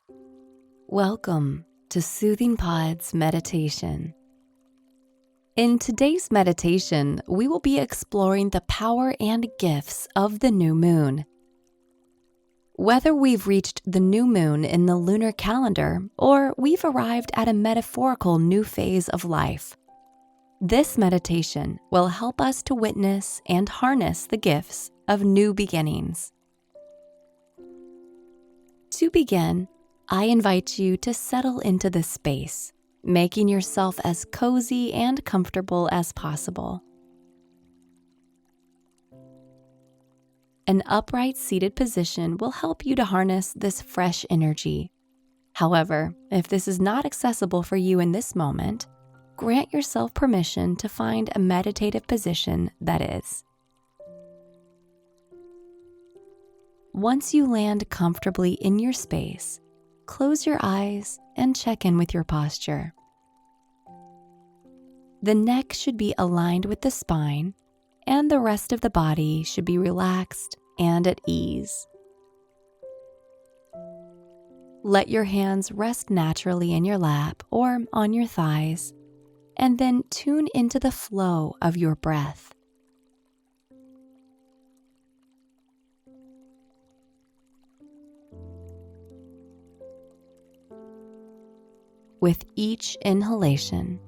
Welcome to Soothing Pod's meditation. In today's meditation, we will be exploring the power and gifts of the new moon. Whether we've reached the new moon in the lunar calendar or we've arrived at a metaphorical new phase of life, this meditation will help us to witness and harness the gifts of new beginnings. To begin, I invite you to settle into this space, making yourself as cozy and comfortable as possible. An upright seated position will help you to harness this fresh energy. However, if this is not accessible for you in this moment, grant yourself permission to find a meditative position that is. Once you land comfortably in your space, close your eyes and check in with your posture. The neck should be aligned with the spine, and the rest of the body should be relaxed and at ease. Let your hands rest naturally in your lap or on your thighs, and then tune into the flow of your breath. With each inhalation,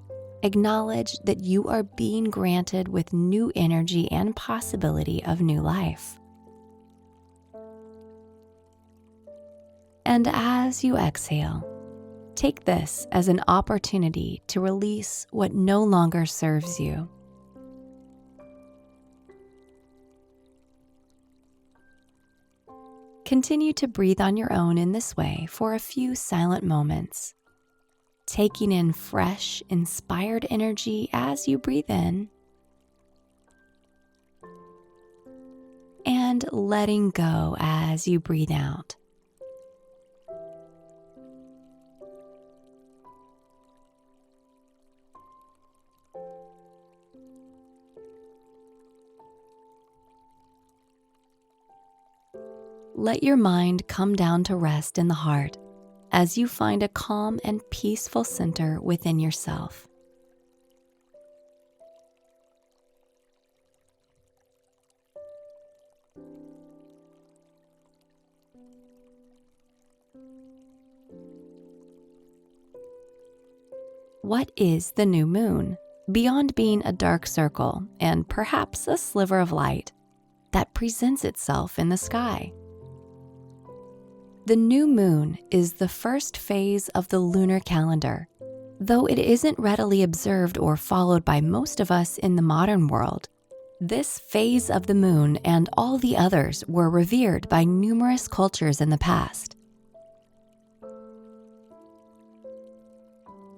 acknowledge that you are being granted with new energy and possibility of new life. And as you exhale, take this as an opportunity to release what no longer serves you. Continue to breathe on your own in this way for a few silent moments, taking in fresh, inspired energy as you breathe in, and letting go as you breathe out. Let your mind come down to rest in the heart as you find a calm and peaceful center within yourself. What is the new moon, beyond being a dark circle and perhaps a sliver of light that presents itself in the sky? The new moon is the first phase of the lunar calendar, though it isn't readily observed or followed by most of us in the modern world. This phase of the moon and all the others were revered by numerous cultures in the past.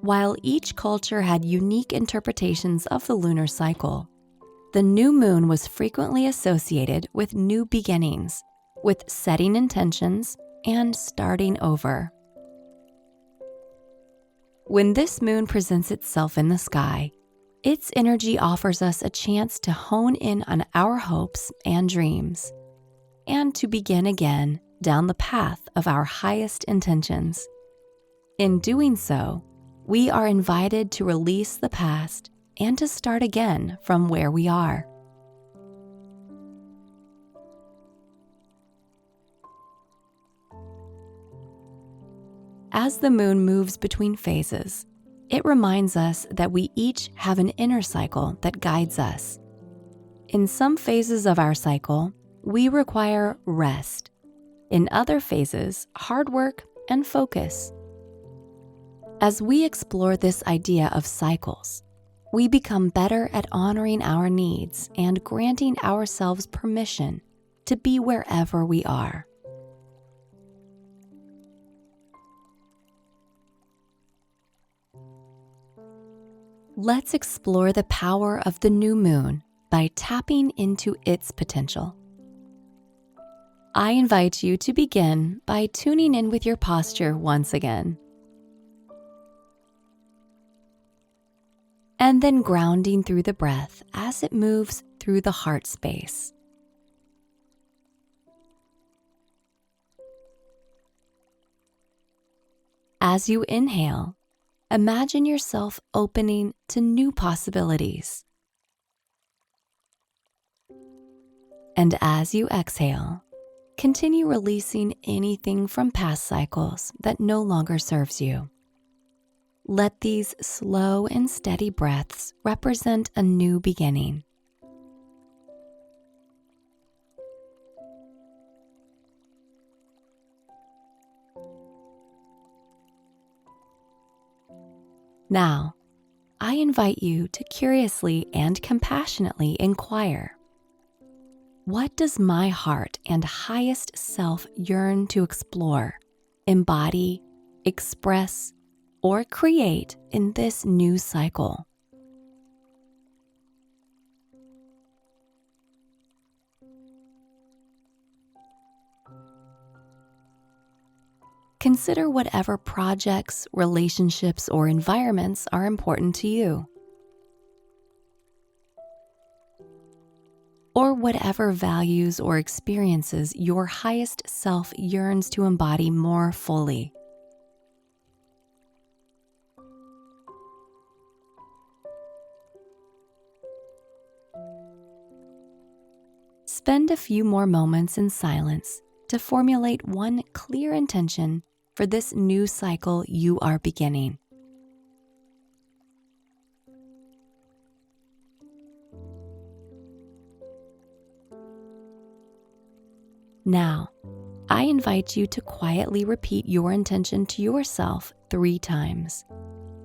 While each culture had unique interpretations of the lunar cycle, the new moon was frequently associated with new beginnings, with setting intentions, and starting over. When this moon presents itself in the sky, its energy offers us a chance to hone in on our hopes and dreams, and to begin again down the path of our highest intentions. In doing so, we are invited to release the past and to start again from where we are. As the moon moves between phases, it reminds us that we each have an inner cycle that guides us. In some phases of our cycle, we require rest. In other phases, hard work and focus. As we explore this idea of cycles, we become better at honoring our needs and granting ourselves permission to be wherever we are. Let's explore the power of the new moon by tapping into its potential. I invite you to begin by tuning in with your posture once again, and then grounding through the breath as it moves through the heart space. As you inhale, imagine yourself opening to new possibilities. And as you exhale, continue releasing anything from past cycles that no longer serves you. Let these slow and steady breaths represent a new beginning. Now, I invite you to curiously and compassionately inquire, what does my heart and highest self yearn to explore, embody, express, or create in this new cycle? Consider whatever projects, relationships, or environments are important to you, or whatever values or experiences your highest self yearns to embody more fully. Spend a few more moments in silence to formulate one clear intention for this new cycle you are beginning. Now, I invite you to quietly repeat your intention to yourself 3 times,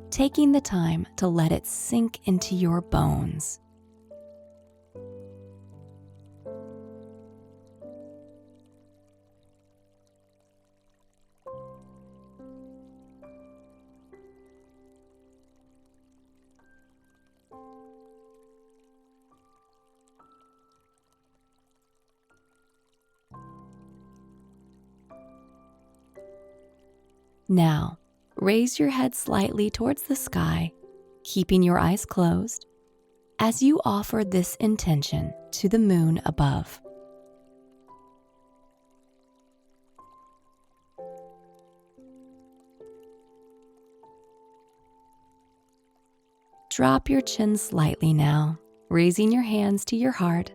taking the time to let it sink into your bones. Now, raise your head slightly towards the sky, keeping your eyes closed, as you offer this intention to the moon above. Drop your chin slightly now, raising your hands to your heart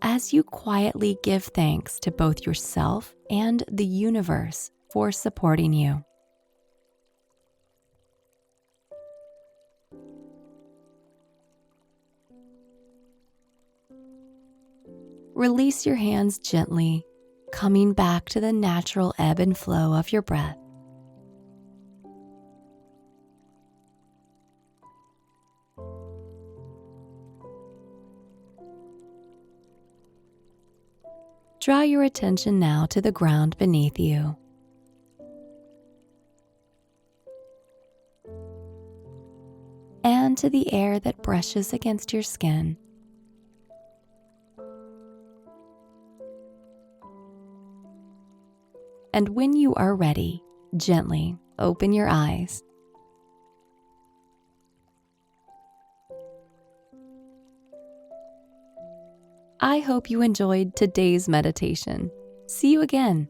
as you quietly give thanks to both yourself and the universe for supporting you. Release your hands gently, coming back to the natural ebb and flow of your breath. Draw your attention now to the ground beneath you. And to the air that brushes against your skin. And when you are ready, gently open your eyes. I hope you enjoyed today's meditation. See you again.